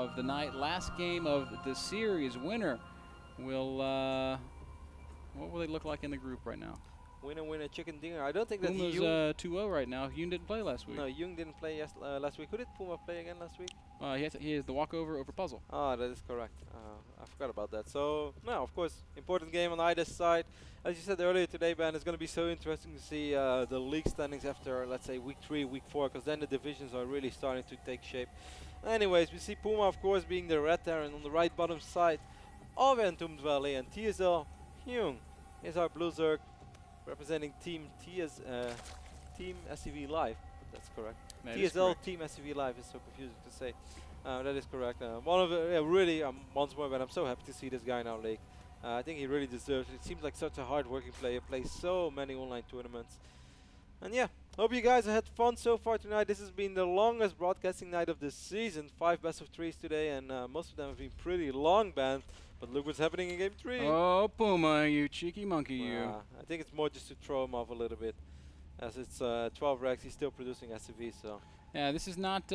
of the night. Last game of the series. Winner will, what will they look like in the group right now? Winner, chicken dinner. I don't think that Puma's Hyun 2-0 right now. Hyun didn't play last week. No, Hyun didn't play last week. Who did Puma play again last week? He has the walkover over puzzle. Ah, that is correct. I forgot about that. So, no, of course, important game on either side. As you said earlier today, Ben, it's going to be so interesting to see the league standings after, let's say, week 3, week 4, because then the divisions are really starting to take shape. Anyways, we see Puma, of course, being the red there, and on the right bottom side of Entombed Valley, and TSL Hyun is our blue Zerg, representing Team SCV Live. That's correct. That TSL Team SCV Live is so confusing to say. That is correct. One of the really once more, but I'm so happy to see this guy in our league. I think he really deserves it. It seems like such a hard-working player. Plays so many online tournaments. And yeah, hope you guys have had fun so far tonight. This has been the longest broadcasting night of the season. 5 best of 3s today, and most of them have been pretty long, Ben. But look what's happening in game 3. Oh, Puma, you cheeky monkey, you. I think it's more just to throw him off a little bit. As it's 12 racks, he's still producing SCV, so. Yeah, this is not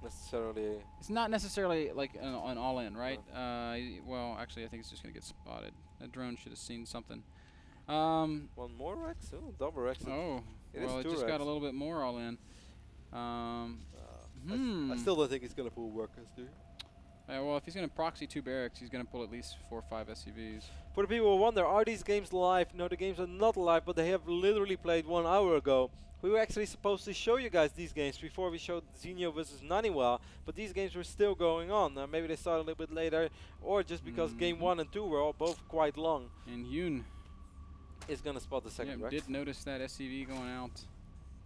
necessarily. It's not necessarily like an all-in, right? Well, actually, I think it's just gonna get spotted. That drone should have seen something. One more Rex? Oh, double Rex. Oh, well, it just got a little bit more all-in. I still don't think he's gonna pull workers, do you? Well, if he's going to proxy 2 barracks, he's going to pull at least 4 or 5 SCVs. For the people who wonder, are these games live? No, the games are not live, but they have literally played 1 hour ago. We were actually supposed to show you guys these games before we showed Zinio versus Naniwa, but these games were still going on. Maybe they started a little bit later, or just because game 1 and 2 were all both quite long. And Hyun is going to spot the second Rex. Did notice that SCV going out,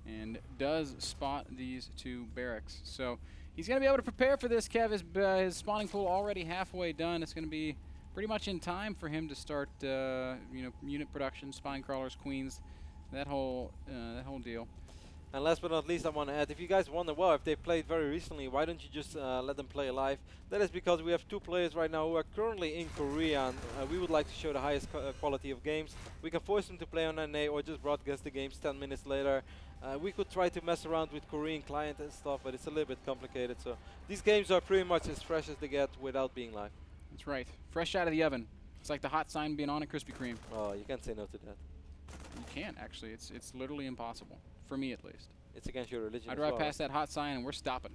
and does spot these 2 barracks. So he's going to be able to prepare for this, Kev. His spawning pool already halfway done. It's going to be pretty much in time for him to start, unit production, spawning crawlers, queens, that whole deal. And last but not least, I want to add, if you guys wonder, well, if they played very recently, why don't you just let them play live? That is because we have 2 players right now who are currently in Korea, and we would like to show the highest quality of games. We can force them to play on NA or just broadcast the games 10 minutes later. We could try to mess around with Korean client and stuff, but it's a little bit complicated. So these games are pretty much as fresh as they get without being live. That's right. Fresh out of the oven. It's like the hot sign being on a Krispy Kreme. Oh, you can't say no to that. You can't, actually. It's literally impossible. For me, at least. It's against your religion. I drive past that hot sign and we're stopping.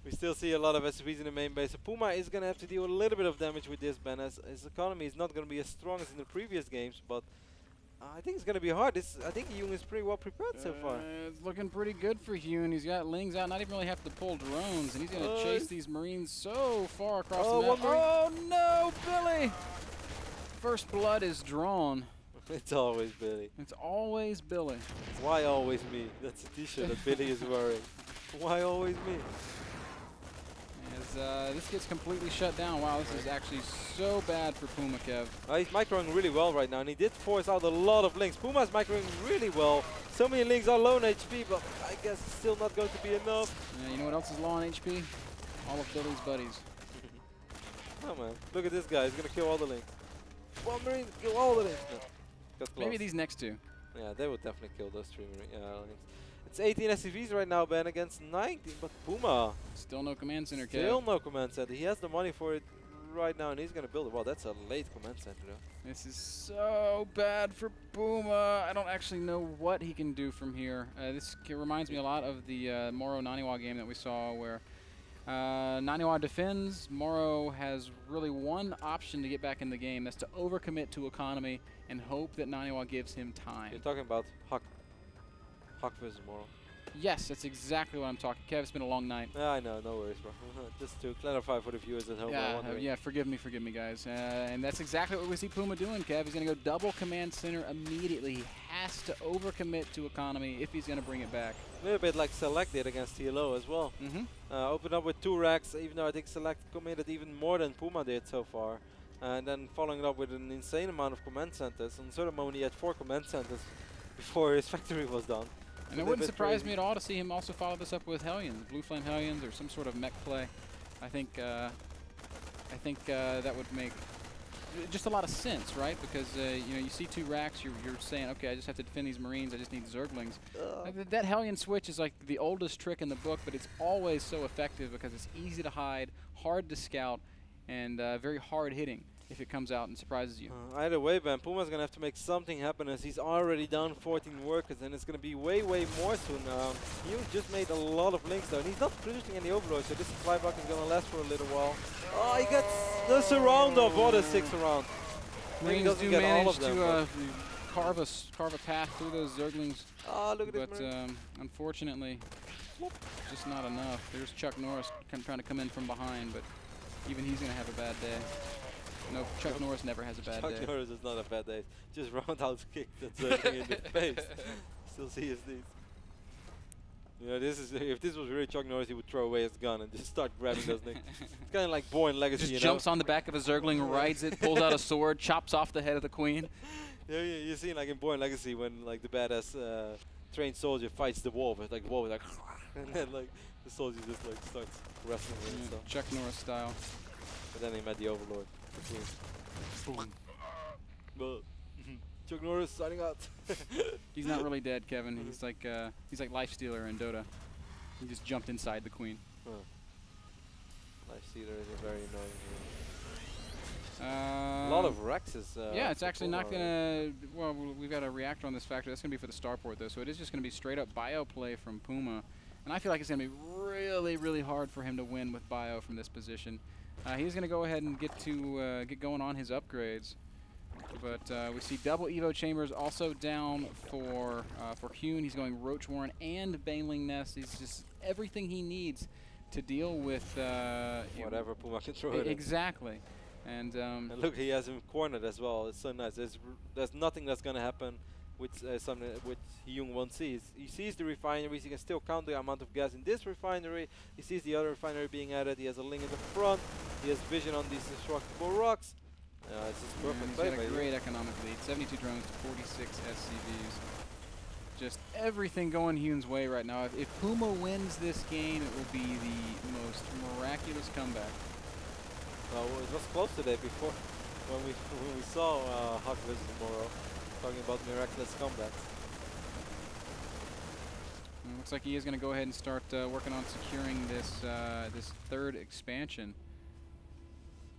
We still see a lot of SCVs in the main base. So Puma is going to have to deal a little bit of damage with this, Ben, as his economy is not going to be as strong as in the previous games, but I think it's going to be hard. I think Hyun is pretty well prepared so far. It's looking pretty good for Hyun. He's got Lings out, not even really have to pull drones, and he's going to chase these Marines so far across the map. Oh no, Billy! First blood is drawn. It's always Billy. It's always Billy. Why always me? That's a t-shirt that Billy is wearing. Why always me? As this gets completely shut down. Wow, this is actually so bad for Puma, Kev. He's microing really well right now, and he did force out a lot of links. Puma's microing really well. So many links are low on HP, but I guess it's still not going to be enough. Yeah, you know what else is low on HP? All of Billy's buddies. Oh man, look at this guy. He's going to kill all the links. One Marine, kill all the links. No. Maybe these next 2. Yeah, they would definitely kill those 3 links. It's 18 SCVs right now, Ben, against 19, but Puma. Still no command center, Kev. Still no command center. He has the money for it right now, and he's going to build it. Well, that's a late command center, though. This is so bad for Puma. I don't actually know what he can do from here. This reminds me a lot of the Moro Naniwa game that we saw, where Naniwa defends. Moro has really one option to get back in the game. That's to overcommit to economy and hope that Naniwa gives him time. You're talking about Huck versus Moro. Yes, that's exactly what I'm talking. Kev, it's been a long night. I know, no worries, bro. Just to clarify for the viewers at home. Yeah, forgive me, guys. And that's exactly what we see Puma doing, Kev. He's going to go double command center immediately. He has to overcommit to economy if he's going to bring it back. A little bit like Select did against TLO as well. Opened up with 2 racks, even though I think Select committed even more than Puma did so far. And then following it up with an insane amount of command centers. On a certain moment, he had 4 command centers before his factory was done. And it wouldn't surprise me at all to see him also follow this up with Hellions, Blue Flame Hellions, or some sort of mech play. I think that would make just a lot of sense, right? Because you know, you see 2 racks, you're saying, okay, I just have to defend these Marines. I just need Zerglings. That Hellion switch is like the oldest trick in the book, but it's always so effective because it's easy to hide, hard to scout, and very hard hitting if it comes out and surprises you. Either way, Ben, Puma's going to have to make something happen as he's already down 14 workers, and it's going to be way more soon. Hyun just made a lot of links though, and he's not producing any overload, so this supply block is going to last for a little while. Oh, he gets the surround of what a 6 around. Marines do manage to carve a path through those Zerglings. Oh, look at but this. Unfortunately, just not enough. There's Chuck Norris trying to come in from behind, but even he's going to have a bad day. No, Chuck Norris never has a bad day. Chuck Norris is not a bad day. Just roundhouse kick that Zergling in the face. Still see his knees. You know, this is if this was really Chuck Norris, he would throw away his gun and just start grabbing those things. It's kind of like Born Legacy. Just jumps on the back of a Zergling, rides it, pulls out a sword, chops off the head of the queen. Yeah, you see like in Born Legacy when like the badass trained soldier fights the wolf. It's like the wolf is like, and then like the soldier just like starts wrestling with it. So. Chuck Norris style. But then he met the Overlord. Boom. But Chuck Norris signing out. He's not really dead, Kevin. He's like Lifestealer in Dota. He just jumped inside the queen. Lifestealer is a very annoying hero. A lot of Rexes. Yeah, it's actually not gonna. Well, we've got a reactor on this factor. That's gonna be for the starport though, so it is just gonna be straight up bio play from Puma, and I feel like it's gonna be really hard for him to win with bio from this position. He's gonna go ahead and get going on his upgrades. But we see double Evo Chambers also down for Hyun. He's going Roach Warren and Baneling Nest. He's just everything he needs to deal with whatever Puma can throw at him. Exactly. And look, he has him cornered as well. It's so nice. There's nothing that's gonna happen with something which Hyun won't see. He sees the refineries. He can still count the amount of gas in this refinery. He sees the other refinery being added. He has a link in the front. He has vision on these destructible rocks. It's just perfect play. He's got a great economic lead. 72 drones to 46 SCVs. Just everything going Hyun's way right now. If Puma wins this game, it will be the most miraculous comeback. It was close today before when we saw Huck versus Moro talking about miraculous comebacks. Looks like he is going to go ahead and start working on securing this this 3rd expansion.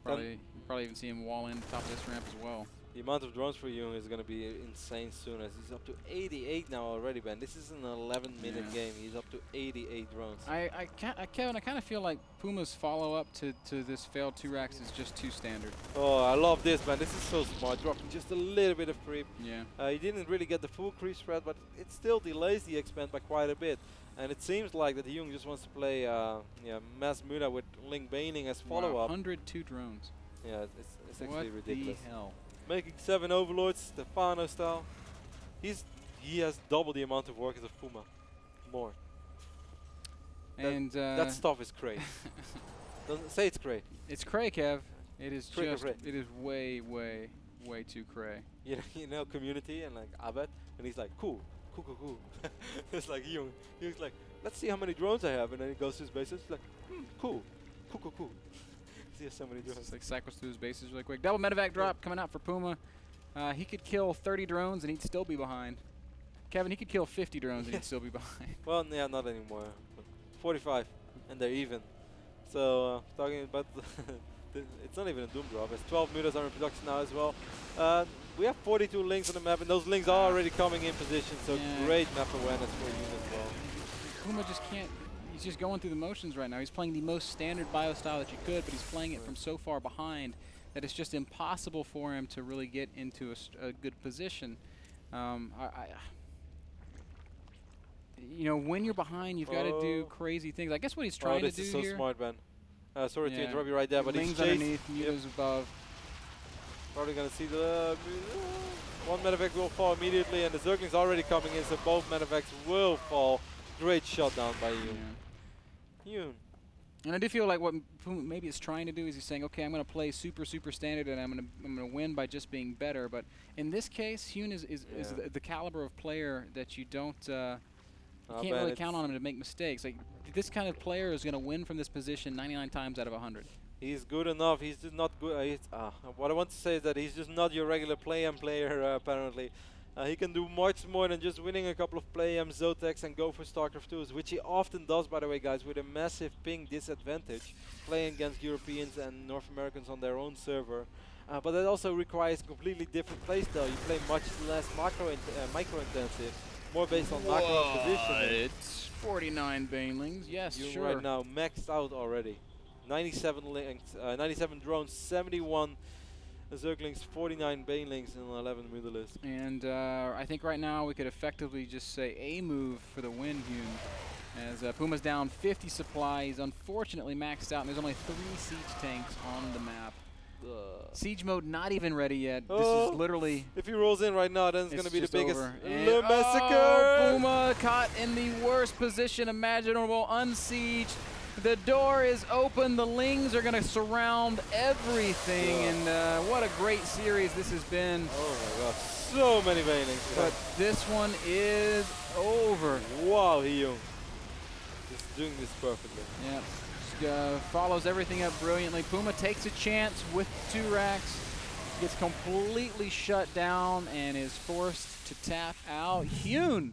Probably even see him wall in top of this ramp as well. The amount of drones for Hyun is going to be insane soon, as he's up to 88 now already, Ben. This is an 11-minute game. He's up to 88 drones. Kevin, I kind of feel like Puma's follow-up to this failed 2 racks is just too standard. Oh, I love this, man. This is so smart. Dropping just a little bit of creep. Yeah. He didn't really get the full creep spread, but it still delays the expand by quite a bit. And it seems like that Hyun just wants to play Mass Muda with Link Baning as follow-up. 102 drones. Yeah, it's actually ridiculous. What the hell? Making 7 overlords, Stefano style. He has double the amount of workers of Puma. More. And that stuff is cray. Doesn't say it's cray. It's cray, Kev. It is Cray just. cray. It is way too cray. You know, Community and like Abed, and he's like, cool. It's like Hyun. He's like, let's see how many drones I have, and then he goes to his bases. He's like, cool. He has so many drones. It's like cycles through his bases really quick. Double medevac drop coming out for Puma. He could kill 30 drones and he'd still be behind. Kevin, he could kill 50 drones and he'd still be behind. Well, yeah, not anymore. 45, and they're even. So talking about it's not even a doom drop. It's 12 meters are in production now as well. We have 42 links on the map, and those links are already coming in position. So great map awareness for you as well. Puma just can't. He's just going through the motions right now. He's playing the most standard bio style that you could, but he's playing it from so far behind that it's just impossible for him to really get into a good position. You know, when you're behind, you've got to do crazy things. I guess what he's trying to do here. This is so smart, Ben. Sorry to interrupt you right there, but he's underneath, Mutas above. Probably going to see the one medevac will fall immediately, and the Zergling's already coming in, so both medevacs will fall. Great shutdown by Hyun. And I do feel like what Puma maybe is trying to do is he's saying, okay, I'm going to play super standard, and I'm going to win by just being better. But in this case, Hyun is the caliber of player that you don't. You can't really count on him to make mistakes. Like this kind of player is going to win from this position 99 times out of 100. He's good enough. He's just not good. What I want to say is that he's just not your regular play-em player, apparently. He can do much more than just winning a couple of play-em Zotex and go for StarCraft 2s, which he often does, by the way, guys, with a massive ping disadvantage, playing against Europeans and North Americans on their own server. But that also requires a completely different playstyle. You play much less micro-intensive, more based on macro and positioning. It's 49 banelings, yes, Hyun sure. right now maxed out already. 97 links, 97 drones, 71 Zerglings, 49 banelings, and 11 Mutalisks. And I think right now we could effectively just say a move for the win, Hyun. As Puma's down 50 supply, he's unfortunately maxed out, and there's only 3 siege tanks on the map. Siege mode not even ready yet. This is literally... If he rolls in right now, then it's going to be the biggest massacre! Oh, Puma caught in the worst position imaginable, unsieged. The door is open. The Lings are going to surround everything, and what a great series this has been. Oh my god, so many banelings. But this one is over. Wow, Hyun. Just doing this perfectly. Yeah. Follows everything up brilliantly. Puma takes a chance with 2 racks, gets completely shut down, and is forced to tap out. Hyun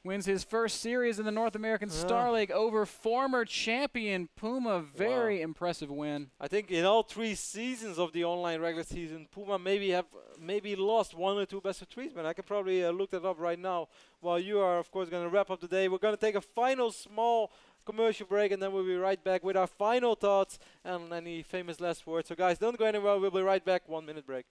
wins his first series in the North American Star League over former champion Puma. Very impressive win. I think in all 3 seasons of the online regular season, Puma maybe lost 1 or 2 best of 3s, man. I could probably look that up right now. While you are, of course, going to wrap up the day, we're going to take a final small commercial break, and then we'll be right back with our final thoughts and any famous last words. So guys, don't go anywhere. We'll be right back. 1 minute break.